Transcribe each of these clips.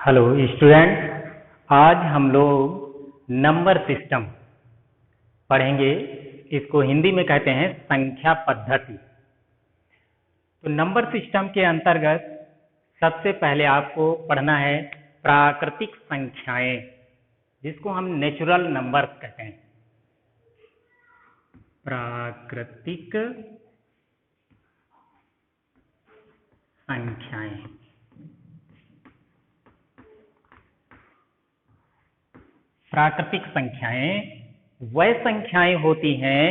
Hello student, आज हम लोग नंबर सिस्टम पढ़ेंगे। इसको हिंदी में कहते हैं संख्या पद्धति। तो नंबर सिस्टम के अंतर्गत सबसे पहले आपको पढ़ना है प्राकृतिक संख्याएं, जिसको हम नेचुरल नंबर्स कहते हैं। प्राकृतिक संख्याएं। प्राकृतिक संख्याएं वह संख्याएं होती हैं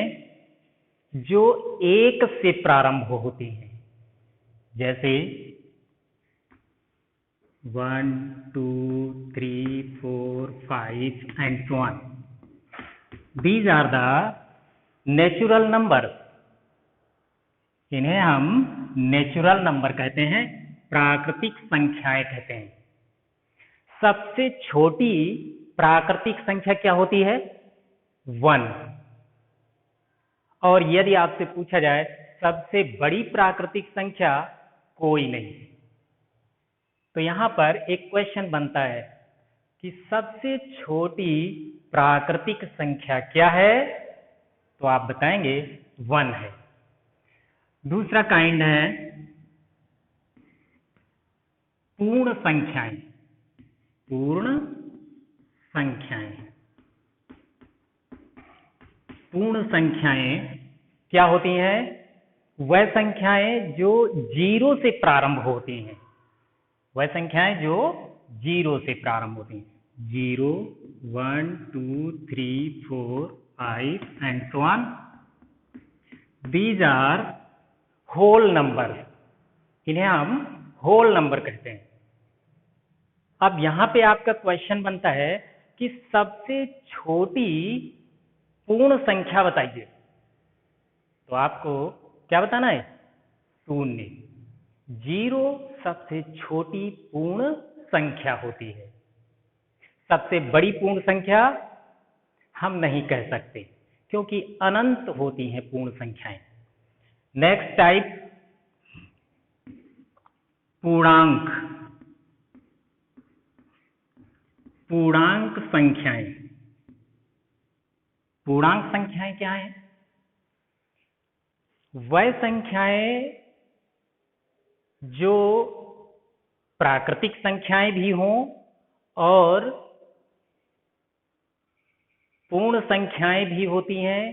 जो एक से प्रारंभ होती हैं, जैसे 1, 2, 3, 4, 5 and so on. These are the natural numbers. इन्हें हम नेचुरल नंबर कहते हैं, प्राकृतिक संख्याएं कहते हैं। सबसे छोटी प्राकृतिक संख्या क्या होती है? 1। और यदि आपसे पूछा जाए सबसे बड़ी प्राकृतिक संख्या, कोई नहीं। तो यहां पर एक क्वेश्चन बनता है कि सबसे छोटी प्राकृतिक संख्या क्या है? तो आप बताएंगे 1 है। दूसरा काइंड है पूर्ण संख्याएं। पूर्ण संख्याएं। पूर्ण संख्याएं क्या होती हैं? वह संख्याएं जो 0 से प्रारंभ होती हैं। वह संख्याएं जो 0 से प्रारंभ होती हैं। 0, 1, 2, 3, 4, 5 and so on. These are whole numbers. इन्हें हम होल नंबर कहते हैं। अब यहां पे आपका क्वेश्चन बनता है कि सबसे छोटी पूर्ण संख्या बताइए। तो आपको क्या बताना है? 0। 0 सबसे छोटी पूर्ण संख्या होती है। सबसे बड़ी पूर्ण संख्या हम नहीं कह सकते, क्योंकि अनंत होती हैं पूर्ण संख्याएं। नेक्स्ट टाइप पूर्णांक। पूर्णांक संख्याएं। पूर्णांक संख्याएं क्या है? वह संख्याएं जो प्राकृतिक संख्याएं भी हों और पूर्ण संख्याएं भी होती हैं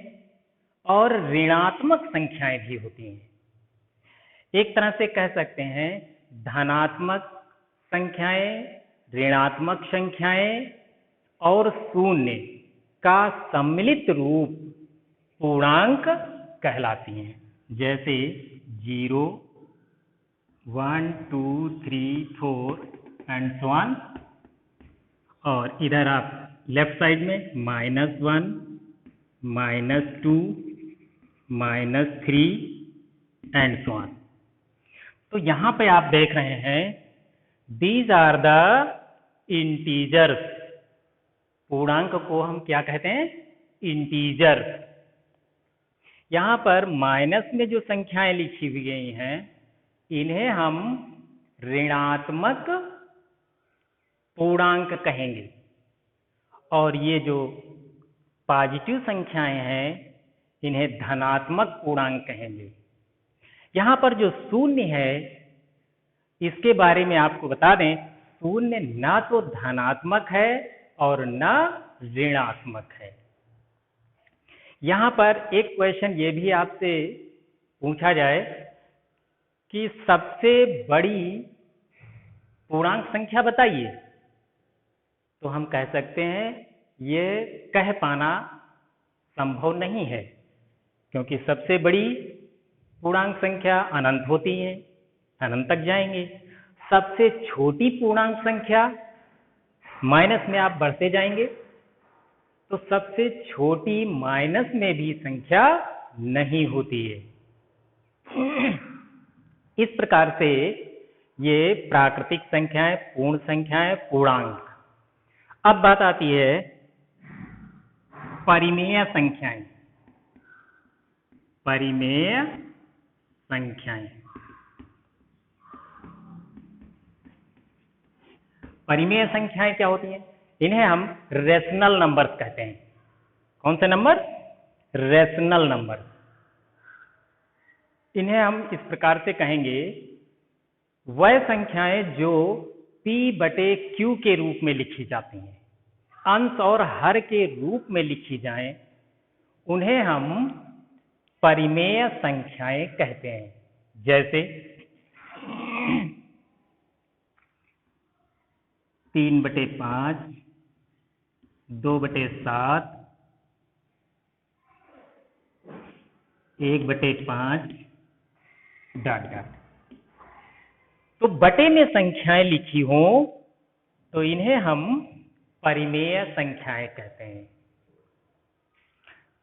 और ऋणात्मक संख्याएं भी होती हैं। एक तरह से कह सकते हैं धनात्मक संख्याएं, ऋणात्मक संख्याएं और शून्य का सम्मिलित रूप पूर्णांक कहलाती हैं। जैसे 0, 1, 2, 3, 4 and so on. और इधर आप लेफ्ट साइड में -1, -2, -3 and so on. तो यहां पे आप देख रहे हैं These are the integers. पूर्णांक को हम क्या कहते हैं? इंटीजर। यहां पर माइनस में जो संख्याएं लिखी हुई गई हैं, इन्हें हम ऋणात्मक पूर्णांक कहेंगे, और ये जो पॉजिटिव संख्याएं हैं, इन्हें धनात्मक पूर्णांक कहेंगे। यहां पर जो शून्य है, इसके बारे में आपको बता दें, शून्य ना तो धनात्मक है और ना ऋणात्मक है। यहां पर एक क्वेश्चन ये भी आपसे पूछा जाए कि सबसे बड़ी पूर्णांक संख्या बताइए, तो हम कह सकते हैं ये कह पाना संभव नहीं है, क्योंकि सबसे बड़ी पूर्णांक संख्या अनंत होती है, अनंत तक जाएंगे। सबसे छोटी पूर्णांक संख्या, माइनस में आप बढ़ते जाएंगे तो सबसे छोटी माइनस में भी संख्या नहीं होती है। इस प्रकार से ये प्राकृतिक संख्याएं, पूर्ण संख्याएं, पूर्णांक। अब बात आती है परिमेय संख्याएं। परिमेय संख्याएं। परिमेय संख्याएं क्या होती हैं? इन्हें हम रेशनल नंबर्स कहते हैं। कौन से नंबर? Rational number. इन्हें हम इस प्रकार से कहेंगे, वह संख्याएं जो P/Q के रूप में लिखी जाती हैं, अंश और हर के रूप में लिखी जाएं, उन्हें हम परिमेय संख्याएं कहते हैं। जैसे 3/5, 2/7, 1/5 ... तो बटे में संख्याएं लिखी हों तो इन्हें हम परिमेय संख्याएं कहते हैं।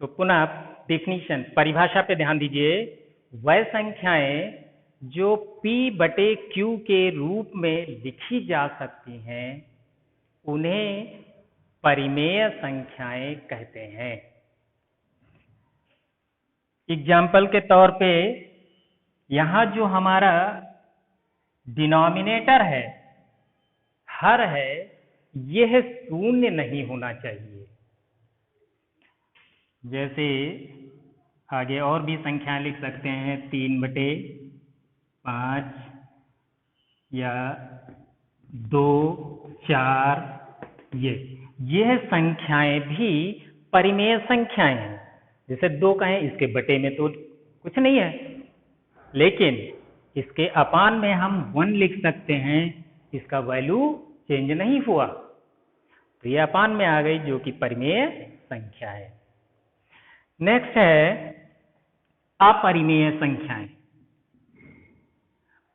तो पुनः डेफिनेशन, परिभाषा पे ध्यान दीजिए। वह संख्याएं जो P/Q के रूप में लिखी जा सकती हैं, उन्हें परिमेय संख्याएं कहते हैं। एग्जाम्पल के तौर पे यहां जो हमारा डिनोमिनेटर है, हर है, यह शून्य नहीं होना चाहिए। जैसे आगे और भी संख्याएं लिख सकते हैं, 3/5 या 2, 4, यह संख्याएं भी परिमेय संख्याएं हैं। जैसे 2 कहें, इसके बटे में तो कुछ नहीं है, लेकिन इसके अपान में हम 1 लिख सकते हैं, इसका वैल्यू चेंज नहीं हुआ, तो ये अपान में आ गई, जो कि परिमेय संख्या है। नेक्स्ट है अपरिमेय संख्याएं।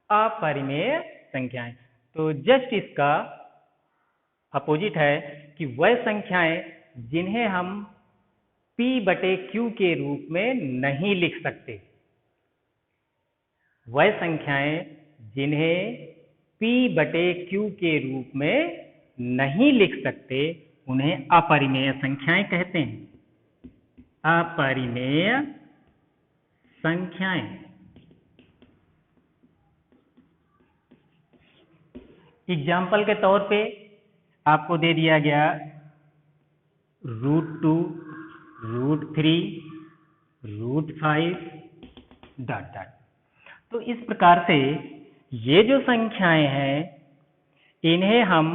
अपरिमेय संख्याएं, तो जस्ट इसका अपोजिट है कि वह संख्याएं जिन्हें हम P/Q के रूप में नहीं लिख सकते। वह संख्याएं जिन्हें P/Q के रूप में नहीं लिख सकते, उन्हें अपरिमेय संख्याएं कहते हैं। अपरिमेय संख्याएं। एग्जाम्पल के तौर पे आपको दे दिया गया √2, √3, √5 ... तो इस प्रकार से ये जो संख्याएं हैं, इन्हें हम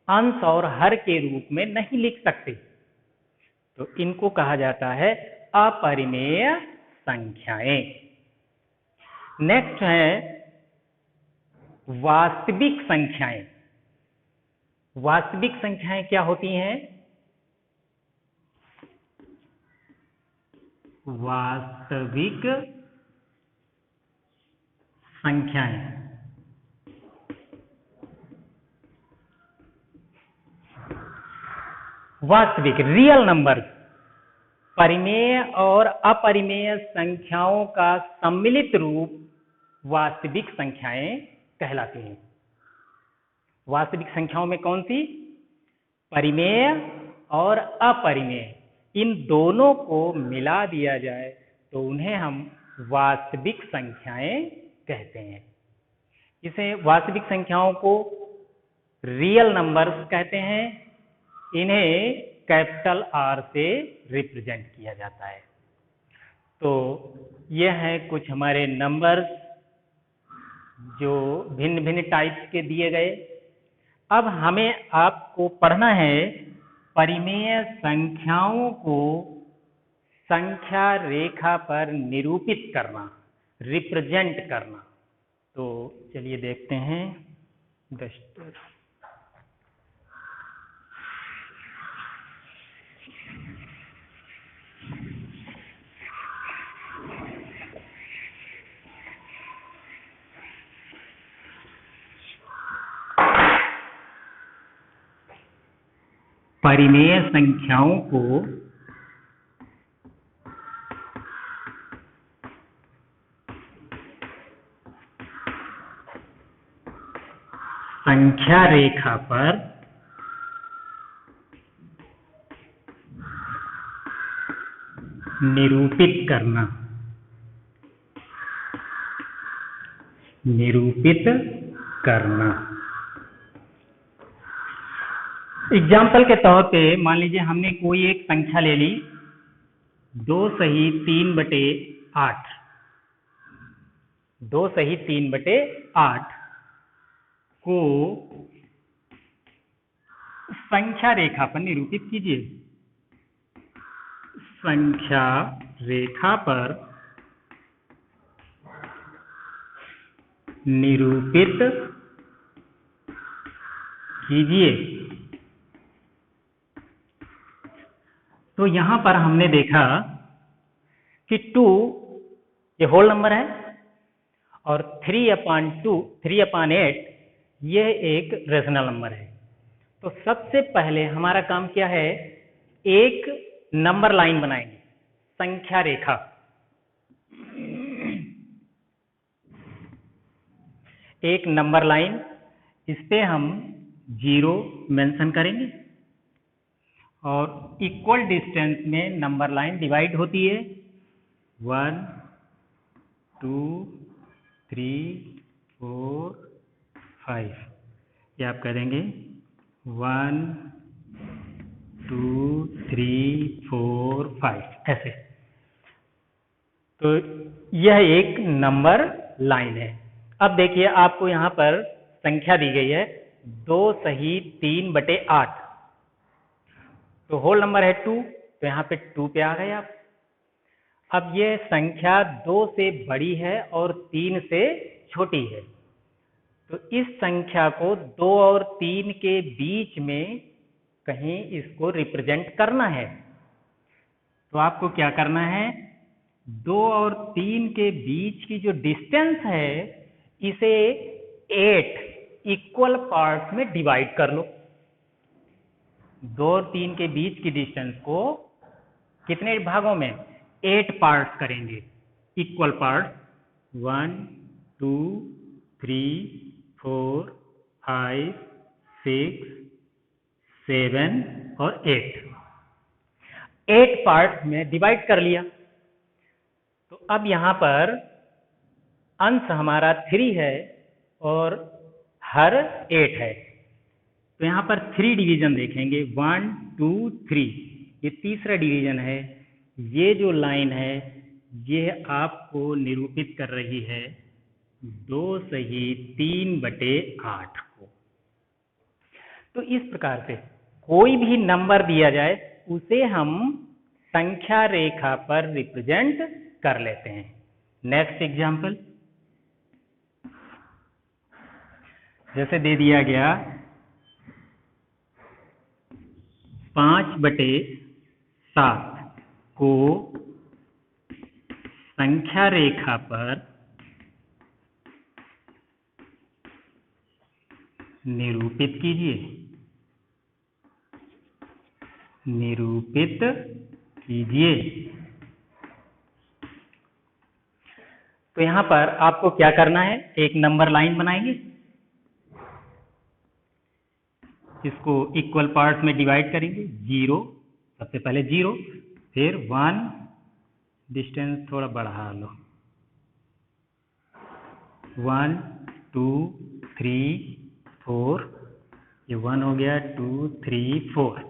अंश और हर के रूप में नहीं लिख सकते, तो इनको कहा जाता है अपरिमेय संख्याएं। नेक्स्ट है वास्तविक संख्याएं। वास्तविक संख्याएं क्या होती हैं? वास्तविक संख्याएं, वास्तविक रियल नंबर, परिमेय और अपरिमेय संख्याओं का सम्मिलित रूप वास्तविक संख्याएं कहलाती हैं। वास्तविक संख्याओं में कौन सी? परिमेय और अपरिमेय, इन दोनों को मिला दिया जाए तो उन्हें हम वास्तविक संख्याएं कहते हैं। इसे वास्तविक संख्याओं को रियल नंबर्स कहते हैं। इन्हें कैपिटल R से रिप्रेजेंट किया जाता है। तो यह है कुछ हमारे नंबर्स जो भिन्न भिन्न टाइप्स के दिए गए। अब हमें आपको पढ़ना है परिमेय संख्याओं को संख्या रेखा पर निरूपित करना, रिप्रेजेंट करना। तो चलिए देखते हैं। परिमेय संख्याओं को संख्या रेखा पर निरूपित करना, निरूपित करना। एग्जाम्पल के तौर पे मान लीजिए हमने कोई एक संख्या ले ली 2 सही 3/8। 2 सही 3/8 को संख्या रेखा पर निरूपित कीजिए। संख्या रेखा पर निरूपित कीजिए। तो यहां पर हमने देखा कि 2 ये होल नंबर है और 3/8 यह एक रेशनल नंबर है। तो सबसे पहले हमारा काम क्या है, एक नंबर लाइन बनाएंगे, संख्या रेखा। एक नंबर लाइन, इस पे हम 0 मेंशन करेंगे और इक्वल डिस्टेंस में नंबर लाइन डिवाइड होती है 1 2 3 4 5। ये आप कह देंगे 1 2 3 4 5 ऐसे। तो यह एक नंबर लाइन है। अब देखिए आपको यहाँ पर संख्या दी गई है 2 सही 3/8। तो होल नंबर है 2, तो यहाँ पे 2 पे आ गए आप। अब ये संख्या 2 से बड़ी है और 3 से छोटी है, तो इस संख्या को 2 और 3 के बीच में कहीं इसको रिप्रेजेंट करना है। तो आपको क्या करना है, 2 और 3 के बीच की जो डिस्टेंस है इसे 8 इक्वल पार्ट्स में डिवाइड कर लो। 2 और 3 के बीच की डिस्टेंस को कितने भागों में, 8 पार्ट्स करेंगे, इक्वल पार्ट्स 1 2 3 4 5 6 7 और 8 पार्ट्स में डिवाइड कर लिया। तो अब यहां पर अंश हमारा 3 है और हर 8 है, तो यहां पर 3 डिवीजन देखेंगे, 1 2 3, ये तीसरा डिवीजन है। ये जो लाइन है ये आपको निरूपित कर रही है 2 सही 3/8 को। तो इस प्रकार से कोई भी नंबर दिया जाए उसे हम संख्या रेखा पर रिप्रेजेंट कर लेते हैं। नेक्स्ट एग्जाम्पल, जैसे दे दिया गया 5/7 को संख्या रेखा पर निरूपित कीजिए। निरूपित कीजिए। तो यहां पर आपको क्या करना है, एक नंबर लाइन बनाएंगे, इसको इक्वल पार्ट्स में डिवाइड करेंगे। 0, सबसे पहले 0, फिर 1, डिस्टेंस थोड़ा बढ़ा लो, 1 2 3 4, ये 1 हो गया, 2 3 4।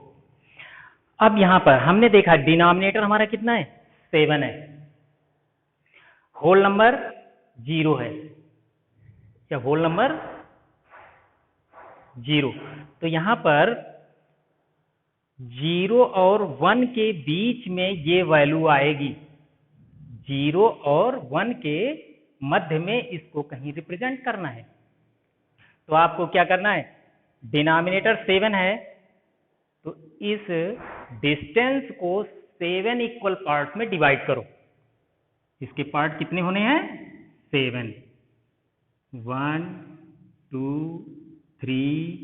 अब यहां पर हमने देखा डिनोमिनेटर हमारा कितना है, 7 है, होल नंबर 0 है, या होल नंबर 0। तो यहां पर 0 और 1 के बीच में ये वैल्यू आएगी। 0 और 1 के मध्य में इसको कहीं रिप्रेजेंट करना है। तो आपको क्या करना है, डिनोमिनेटर 7 है, तो इस डिस्टेंस को 7 इक्वल पार्ट्स में डिवाइड करो। इसके पार्ट कितने होने हैं, 7, 1 2 3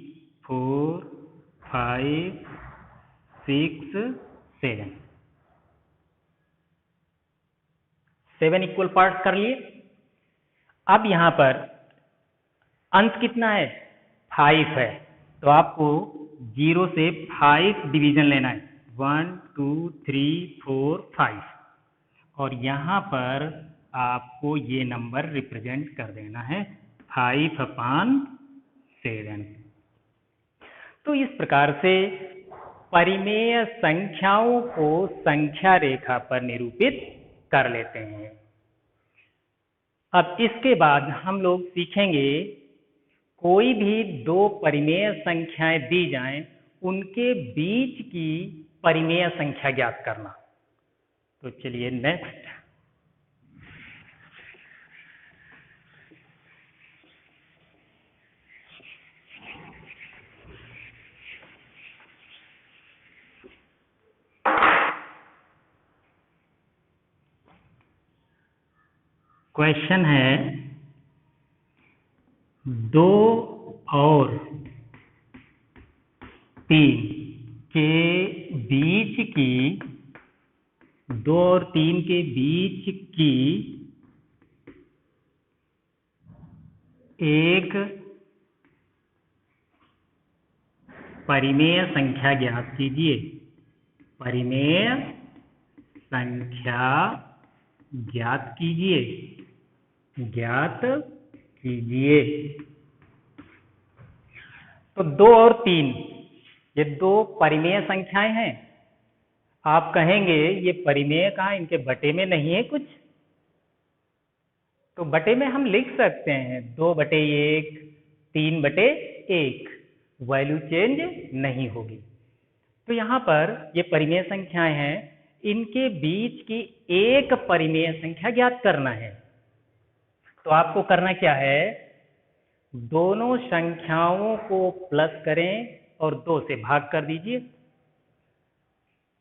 4 5 6 7, 7 इक्वल पार्ट्स कर लिए। अब यहां पर अंश कितना है, 5 है, तो आपको 0 से 5 डिवीजन लेना है, 1 2 3 4 5, और यहां पर आपको ये नंबर रिप्रेजेंट कर देना है 5/7। तो तो इस प्रकार से परिमेय संख्याओं को संख्या रेखा पर निरूपित कर लेते हैं। अब इसके बाद हम लोग सीखेंगे कोई भी दो परिमेय संख्याएं दी जाएं, उनके बीच की परिमेय संख्या ज्ञात करना। तो चलिए नेक्स्ट। क्वेश्चन है 2 और 3 के बीच की 2 और 3 के बीच की एक परिमेय संख्या ज्ञात कीजिए। परिमेय संख्या ज्ञात कीजिए, ज्ञात कीजिए। तो 2 और 3 ये दो परिमेय संख्याएं हैं। आप कहेंगे ये परिमेय कहाँ, इनके बटे में नहीं है कुछ? तो बटे में हम लिख सकते हैं 2/1, 3/1, वैल्यू चेंज नहीं होगी। तो यहाँ पर ये परिमेय संख्याएं हैं, इनके बीच की एक परिमेय संख्या ज्ञात करना है। तो आपको करना क्या है, दोनों संख्याओं को प्लस करें और 2 से भाग कर दीजिए।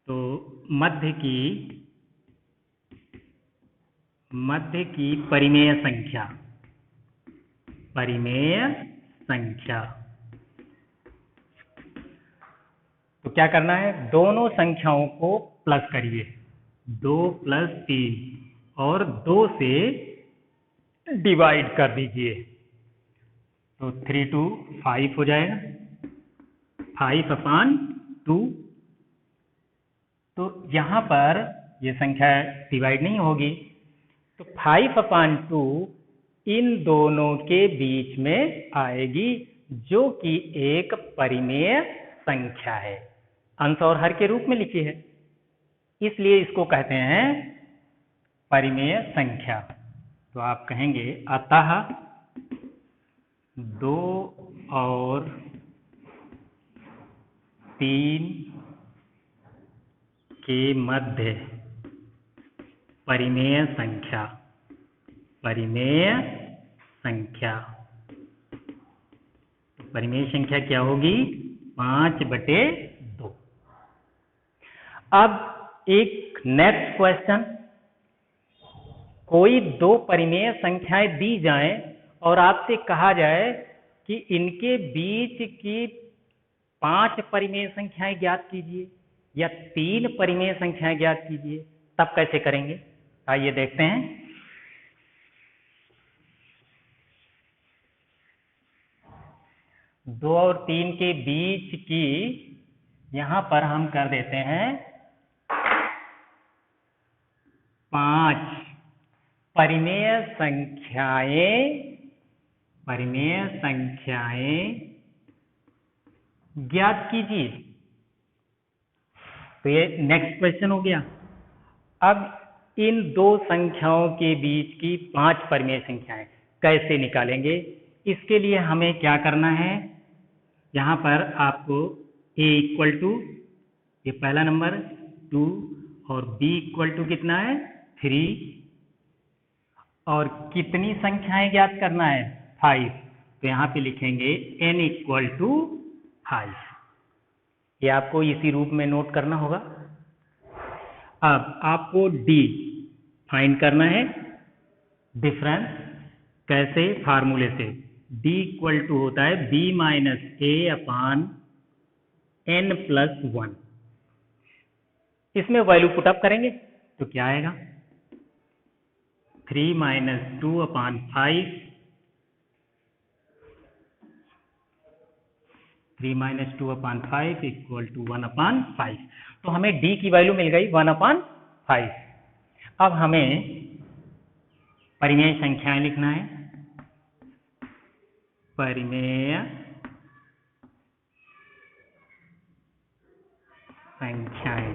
तो मध्य की परिमेय संख्या, तो क्या करना है, दोनों संख्याओं को प्लस करिए, 2 + 3 और 2 से डिवाइड कर दीजिए। तो 3 2 5 हो जाएगा, 5/2। तो यहाँ पर ये संख्या डिवाइड नहीं होगी, तो 5/2 इन दोनों के बीच में आएगी, जो कि एक परिमेय संख्या है, अंश और हर के रूप में लिखी है, इसलिए इसको कहते हैं परिमेय संख्या। तो आप कहेंगे अतः 2 और 3 के मध्य परिमेय संख्या, परिमेय संख्या क्या होगी, 5/2। अब एक नेक्स्ट क्वेश्चन, कोई दो परिमेय संख्याएं दी जाएं और आपसे कहा जाए कि इनके बीच की 5 परिमेय संख्याएं ज्ञात कीजिए या 3 परिमेय संख्याएं ज्ञात कीजिए, तब कैसे करेंगे? आइए देखते हैं। 2 और 3 के बीच की यहां पर हम कर देते हैं 5 परिमेय संख्याएं ज्ञात कीजिए। तो ये नेक्स्ट क्वेश्चन हो गया। अब इन दो संख्याओं के बीच की 5 परिमेय संख्याएं कैसे निकालेंगे? इसके लिए हमें क्या करना है, यहाँ पर आपको a = ये पहला नंबर 2 और b = कितना है 3, और कितनी संख्याएं ज्ञात करना है 5। तो यहाँ पे लिखेंगे n = 5। ये आपको इसी रूप में नोट करना होगा। अब आपको d फाइंड करना है, डिफरेंस कैसे, फार्मूले से। d = होता है b - a/n + 1। इसमें वैल्यू पुटअप करेंगे तो क्या आएगा, 3 - 2/5, 3 - 2/5 = 1/5। तो हमें d की वैल्यू मिल गई 1/5। अब हमें परिमेय संख्याएं लिखना है। परिमेय संख्याएं,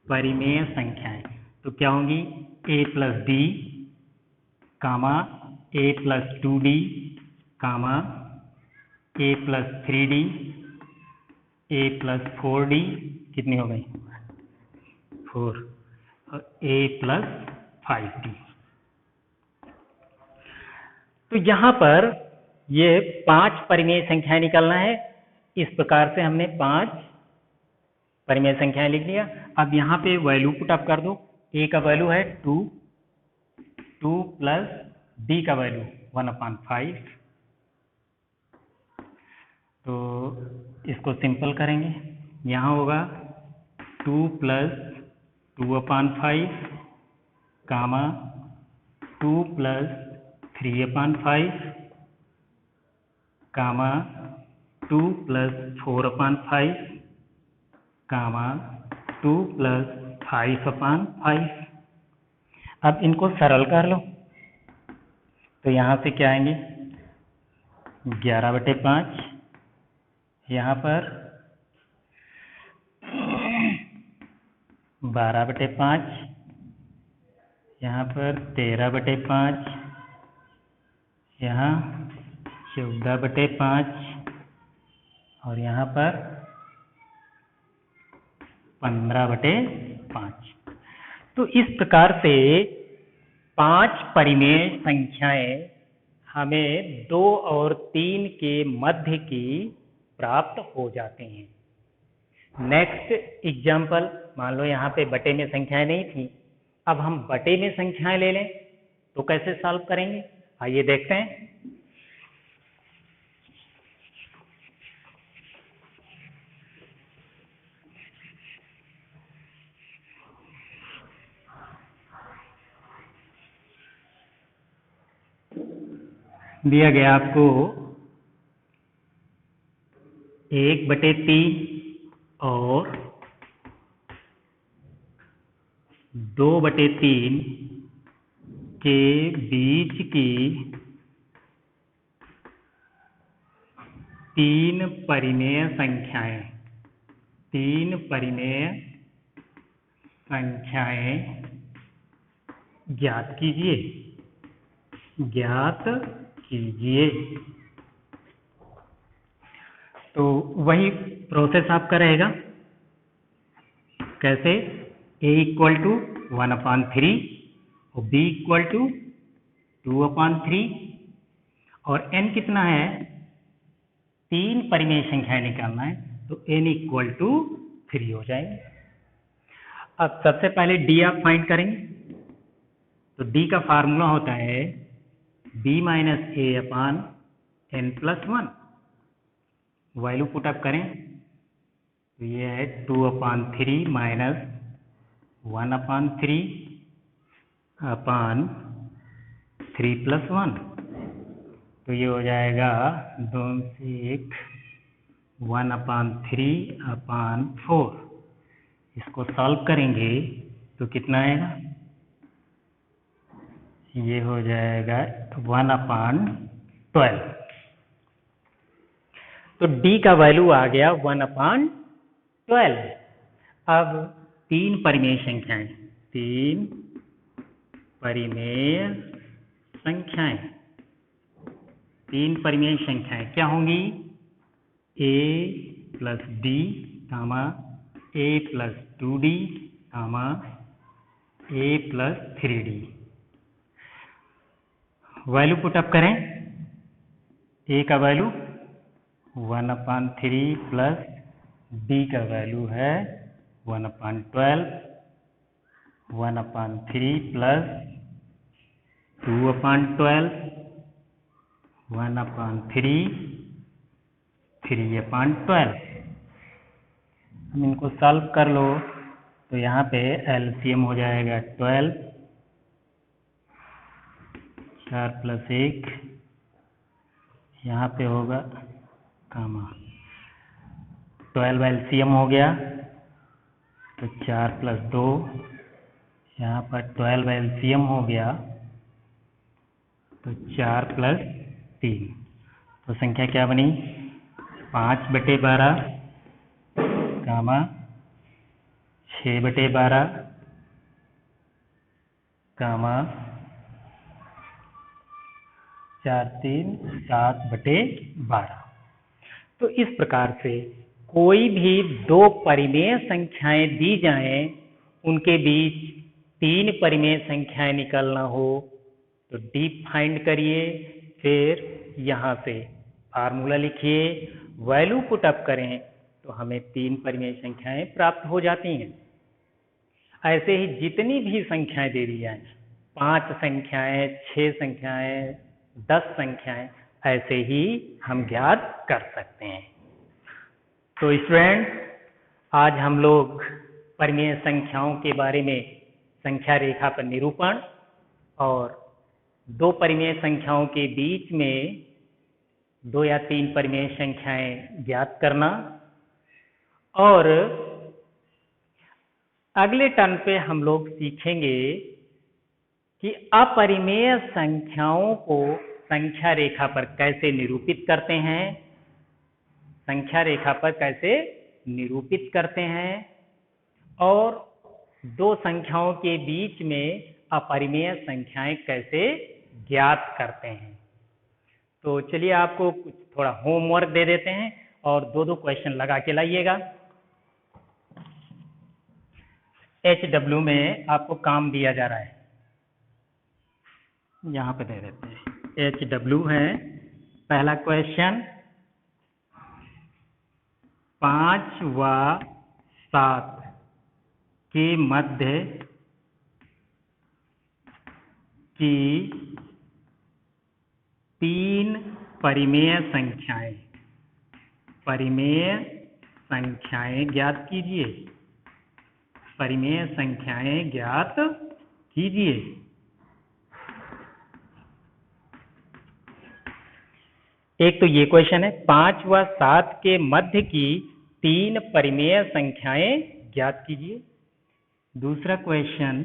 परिमेय संख्याएं तो क्या होंगी? a plus D comma a plus 2d comma a plus 3d a plus 4d, कितनी हो गई? 4, और a प्लस 5d। तो यहाँ पर ये 5 परिमेय संख्याएं निकालना है। इस प्रकार से हमने 5 परिमेय संख्याएं लिख लिया। अब यहाँ पे वैल्यू पुट अप कर दो। a का वैल्यू है 2 प्लस d का वैल्यू 1/5। तो इसको सिंपल करेंगे। यहाँ होगा 2 प्लस 2/5 कामा 2 प्लस 3/5 कामा 2 प्लस 4/5 कामा 2 प्लस 5/5। अब इनको सरल कर लो। तो यहाँ से क्या आएंगे? 11/5, यहाँ पर 12/5, यहाँ पर 13/5, यहाँ 14/5 और यहाँ पर 15/5। तो इस प्रकार से 5 परिमेय संख्याएं हमें 2 और 3 के मध्य की प्राप्त हो जाते हैं। नेक्स्ट एग्जाम्पल, मान लो यहाँ पे बटे में संख्याएं नहीं थी, अब हम बटे में संख्याएं ले लें तो कैसे सॉल्व करेंगे? आइए देखते हैं। दिया गया आपको 1/3 और 2/3 के बीच की 3 परिमेय संख्याएं, 3 परिमेय संख्याएं ज्ञात कीजिए, ज्ञात कीजिए। तो वही प्रोसेस आपका रहेगा। कैसे? a = 1/3 और b = 2/3 और n कितना है? 3 परिमेय संख्याएं निकालना है, तो n = 3 हो जाएंगे। अब सबसे पहले d आप फाइंड करेंगे। तो d का फार्मूला होता है b - a/n+1। Value put up करें तो ये है 2/3 -1/3 3+1। तो ये हो जाएगा 2 से 1 1/3/4। इसको सॉल्व करेंगे तो कितना आएगा? ये हो जाएगा 1/12। तो d का वैल्यू आ गया 1/12। अब 3 परिमेय संख्याएं, 3 परिमेय संख्याएं, 3 परिमेय संख्याएं क्या होंगी? a plus d comma a plus 2d comma a plus 3d। Value put up करें। a का वैल्यू 1/3 प्लस d का वैल्यू है 1/12, 1/3 प्लस 2/12, 1/3 3/12। हम इनको सॉल्व कर लो तो यहाँ पे एलसीएम हो जाएगा 12, 4 + 1, यहाँ पे होगा कामा 12 एलसीएम हो गया तो 4 + 2, यहाँ पर 12 एलसीएम हो गया तो 4 + 3। तो संख्या क्या बनी? 5/12 गामा 6/12 गामा 4 3 7/12। तो इस प्रकार से कोई भी दो परिमेय संख्याएं दी जाएं, उनके बीच 3 परिमेय संख्याएं निकालना हो तो डीप फाइंड करिए, फिर यहाँ से फार्मूला लिखिए, वैल्यू पुट अप करें तो हमें 3 परिमेय संख्याएं प्राप्त हो जाती हैं। ऐसे ही जितनी भी संख्याएं दे दी जाएं, 5 संख्याएं, 6 संख्याएं, 10 संख्याएं, ऐसे ही हम ज्ञात कर सकते हैं। तो स्टूडेंट्स, आज हम लोग परिमेय संख्याओं के बारे में संख्या रेखा पर निरूपण और 2 परिमेय संख्याओं के बीच में 2 या 3 परिमेय संख्याएं ज्ञात करना, और अगले टर्न पे हम लोग सीखेंगे कि अपरिमेय संख्याओं को संख्या रेखा पर कैसे निरूपित करते हैं, संख्या रेखा पर कैसे निरूपित करते हैं, और 2 संख्याओं के बीच में अपरिमेय संख्याएं कैसे ज्ञात करते हैं। तो चलिए आपको कुछ थोड़ा होमवर्क दे देते हैं और 2-2 क्वेश्चन लगा के लाइएगा। HW में आपको काम दिया जा रहा है, यहाँ पे दे देते हैं। HW है पहला क्वेश्चन, 5 व 7 के मध्य की 3 परिमेय संख्याएं ज्ञात कीजिए। परिमेय संख्याएं ज्ञात कीजिए। एक तो ये क्वेश्चन है, 5 व 7 के मध्य की 3 परिमेय संख्याएं ज्ञात कीजिए। दूसरा क्वेश्चन,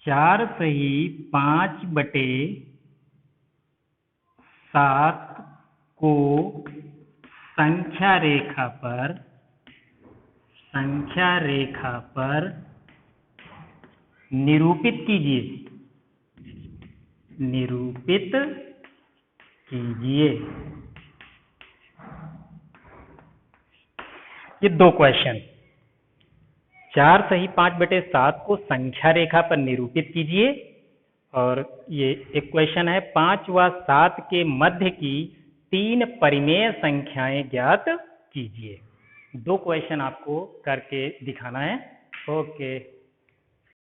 4 सही 5/7 को संख्या रेखा पर निरूपित कीजिए। ये 2 क्वेश्चन, 4 सही 5/7 को संख्या रेखा पर निरूपित कीजिए, और ये एक क्वेश्चन है, 5 व 7 के मध्य की 3 परिमेय संख्याएं ज्ञात कीजिए। 2 क्वेश्चन आपको करके दिखाना है। ओके।